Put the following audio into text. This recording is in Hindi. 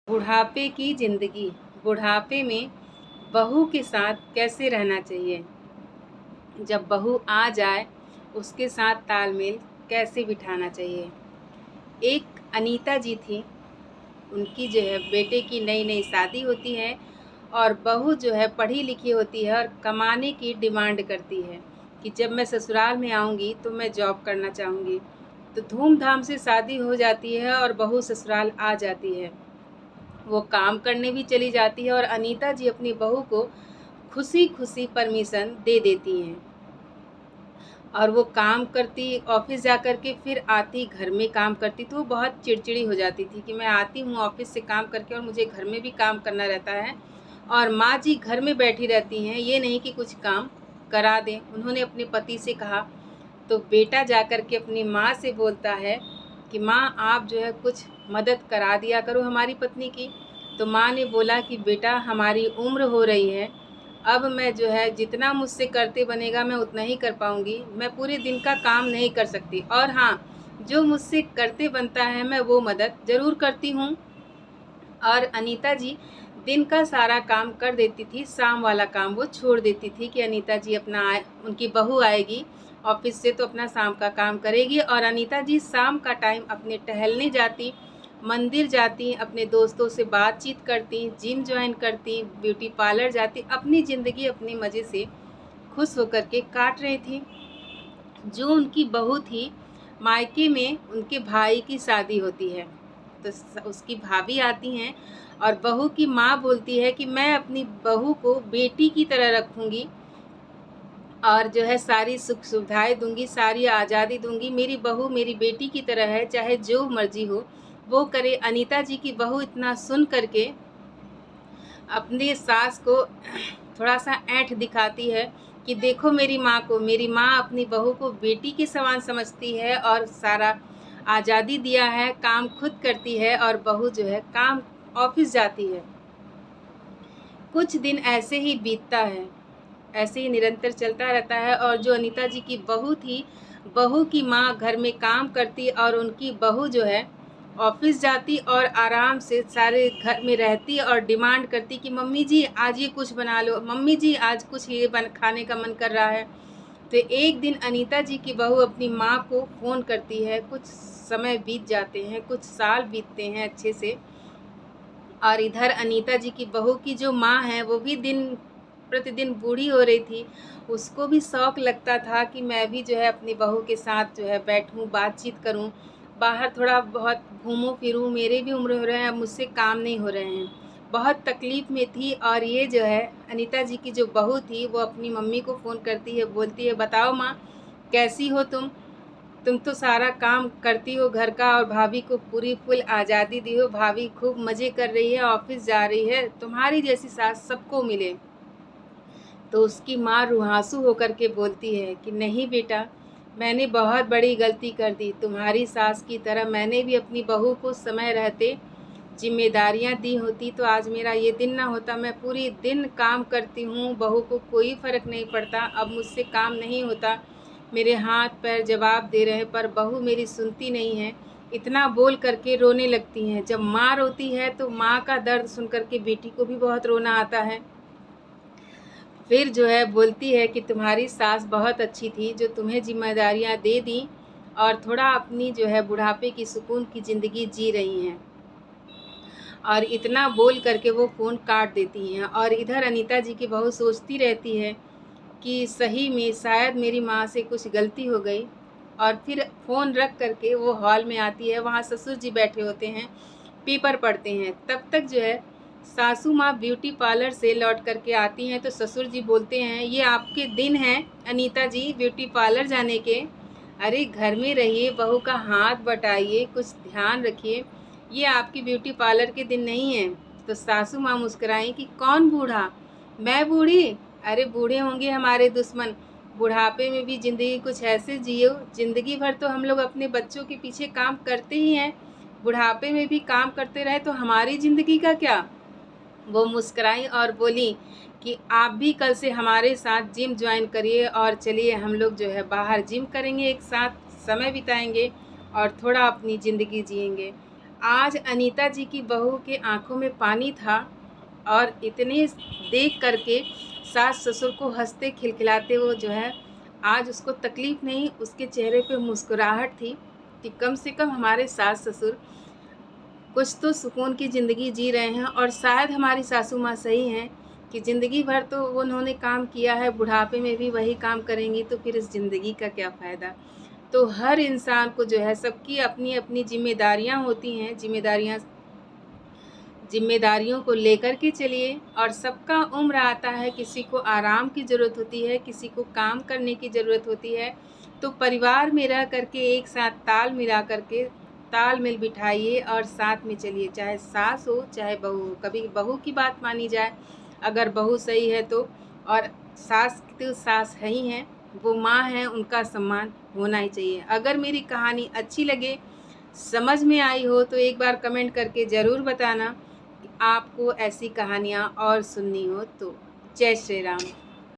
बुढ़ापे की ज़िंदगी। बुढ़ापे में बहू के साथ कैसे रहना चाहिए? जब बहू आ जाए उसके साथ तालमेल कैसे बिठाना चाहिए? एक अनीता जी थी, उनकी जो है बेटे की नई-नई शादी होती है और बहू जो है पढ़ी लिखी होती है और कमाने की डिमांड करती है कि जब मैं ससुराल में आऊँगी तो मैं जॉब करना चाहूँगी। तो धूम-धाम से शादी हो जाती है और बहू ससुराल आ जाती है। वो काम करने भी चली जाती है और अनीता जी अपनी बहू को खुशी-खुशी परमिशन दे देती हैं और वो काम करती, ऑफ़िस जा कर के फिर आती, घर में काम करती। तो वो बहुत चिड़चिड़ी हो जाती थी कि मैं आती हूँ ऑफ़िस से काम करके और मुझे घर में भी काम करना रहता है और माँ जी घर में बैठी रहती हैं, ये नहीं कि कुछ काम करा दें। उन्होंने अपने पति से कहा, तो बेटा जा कर के अपनी माँ से बोलता है कि माँ आप जो है कुछ मदद करा दिया करो हमारी पत्नी की। तो माँ ने बोला कि बेटा हमारी उम्र हो रही है, अब मैं जो है जितना मुझसे करते बनेगा मैं उतना ही कर पाऊँगी, मैं पूरे दिन का काम नहीं कर सकती और हाँ, जो मुझसे करते बनता है मैं वो मदद ज़रूर करती हूँ। और अनीता जी दिन का सारा काम कर देती थी, शाम वाला काम वो छोड़ देती थी कि अनीता जी अपना उनकी बहू आएगी ऑफ़िस से तो अपना शाम का काम करेगी और अनीता जी शाम का टाइम अपने टहलने जाती, मंदिर जाती, अपने दोस्तों से बातचीत करती, जिम जॉइन करती, ब्यूटी पार्लर जाती, अपनी ज़िंदगी अपने मज़े से खुश होकर के काट रही थी। जो उनकी बहू थी, मायके में उनके भाई की शादी होती है, तो उसकी भाभी आती हैं और बहू की माँ बोलती है कि मैं अपनी बहू को बेटी की तरह रखूँगी और जो है सारी सुख सुविधाएँ दूँगी, सारी आज़ादी दूँगी। मेरी बहू मेरी बेटी की तरह है, चाहे जो मर्ज़ी हो वो करे। अनीता जी की बहू इतना सुन कर के अपनी सास को थोड़ा-सा ऐंठ दिखाती है कि देखो मेरी माँ को, मेरी माँ अपनी बहू को बेटी के समान समझती है और सारा आज़ादी दिया है, काम खुद करती है और बहू जो है काम ऑफ़िस जाती है। कुछ दिन ऐसे ही बीतता है, ऐसे ही निरंतर चलता रहता है और जो अनीता जी की बहू थी, बहू की माँ घर में काम करती और उनकी बहू जो है ऑफ़िस जाती और आराम से सारे घर में रहती और डिमांड करती कि मम्मी जी आज ये कुछ बना लो, मम्मी जी आज कुछ ये खाने का मन कर रहा है। तो एक दिन अनीता जी की बहू अपनी माँ को फ़ोन करती है, कुछ समय बीत जाते हैं, कुछ साल बीतते हैं अच्छे से और इधर अनीता जी की बहू की जो माँ है वो भी दिन प्रतिदिन बूढ़ी हो रही थी। उसको भी शौक़ लगता था कि मैं भी जो है अपनी बहू के साथ जो है बैठूँ, बातचीत करूँ, बाहर थोड़ा बहुत घूमूँ फिरूँ, मेरे भी उम्र हो रहे हैं, अब मुझसे काम नहीं हो रहे हैं। बहुत तकलीफ़ में थी और ये जो है अनीता जी की जो बहू थी वो अपनी मम्मी को फ़ोन करती है, बोलती है बताओ माँ कैसी हो तुम? तुम तो सारा काम करती हो घर का और भाभी को पूरी फुल आज़ादी दी हो, भाभी खूब मज़े कर रही है, ऑफ़िस जा रही है, तुम्हारी जैसी सास सबको मिले। तो उसकी माँ रुआँसू होकर के बोलती है कि नहीं बेटा, मैंने बहुत बड़ी गलती कर दी, तुम्हारी सास की तरह मैंने भी अपनी बहू को समय रहते ज़िम्मेदारियाँ दी होती तो आज मेरा ये दिन ना होता। मैं पूरी दिन काम करती हूँ, बहू को कोई फ़र्क नहीं पड़ता, अब मुझसे काम नहीं होता। मेरे हाथ पैर जवाब दे रहे हैं पर बहू मेरी सुनती नहीं है। इतना बोल कर के रोने लगती हैं। जब माँ रोती है तो माँ का दर्द सुन कर के बेटी को भी बहुत रोना आता है। फिर जो है बोलती है कि तुम्हारी सास बहुत अच्छी थी जो तुम्हें ज़िम्मेदारियाँ दे दी और थोड़ा अपनी जो है बुढ़ापे की सुकून की ज़िंदगी जी रही हैं। और इतना बोल कर के वो फ़ोन काट देती हैं और इधर अनीता जी की बहू सोचती रहती है कि सही में शायद मेरी माँ से कुछ गलती हो गई और फिर फ़ोन रख कर के वो हॉल में आती है, वहाँ ससुर जी बैठे होते हैं, पेपर पढ़ते हैं। तब तक जो है सासू माँ ब्यूटी पार्लर से लौट कर के आती हैं तो ससुर जी बोलते हैं, ये आपके दिन हैं अनीता जी ब्यूटी पार्लर जाने के। अरे घर में रहिए, बहू का हाथ बटाइए, कुछ ध्यान रखिए, ये आपकी ब्यूटी पार्लर के दिन नहीं हैं। तो सासू माँ मुस्कुराईं कि कौन बूढ़ा? मैं बूढ़ी? अरे बूढ़े होंगे हमारे दुश्मन, बुढ़ापे में भी ज़िंदगी कुछ ऐसे जियो, ज़िंदगी भर तो हम लोग अपने बच्चों के पीछे काम करते ही हैं, बुढ़ापे में भी काम करते रहे तो हमारी ज़िंदगी का क्या? वो मुस्कुराईं और बोलीं कि आप भी कल से हमारे साथ जिम जॉइन करिए और चलिए हम लोग जो है बाहर जिम करेंगे, एक साथ समय बिताएंगे और थोड़ा अपनी ज़िंदगी जिएंगे। आज अनीता जी की बहू के आंखों में पानी था और इतने देख करके सास ससुर को हंसते खिलखिलाते वो जो है आज उसको तकलीफ़ नहीं, उसके चेहरे पे मुस्कुराहट थी कि कम से कम हमारे सास ससुर कुछ तो सुकून की ज़िंदगी जी रहे हैं। और शायद हमारी सासू माँ सही हैं कि ज़िंदगी भर तो वो उन्होंने काम किया है, बुढ़ापे में भी वही काम करेंगी तो फिर इस ज़िंदगी का क्या फ़ायदा। तो हर इंसान को जो है सबकी अपनी अपनी जिम्मेदारियाँ होती हैं, जिम्मेदारियों को लेकर के चलिए। और सबका उम्र आता है, किसी को आराम की ज़रूरत होती है, किसी को काम करने की ज़रूरत होती है। तो परिवार में रह करके एक साथ तालमेल बिठाइए और साथ में चलिए, चाहे सास हो चाहे बहू हो। कभी बहू की बात मानी जाए अगर बहू सही है तो, और सास तो सास है ही हैं, वो माँ हैं, उनका सम्मान होना ही चाहिए। अगर मेरी कहानी अच्छी लगे, समझ में आई हो तो एक बार कमेंट करके ज़रूर बताना कि आपको ऐसी कहानियाँ और सुननी हो तो। जय श्री राम।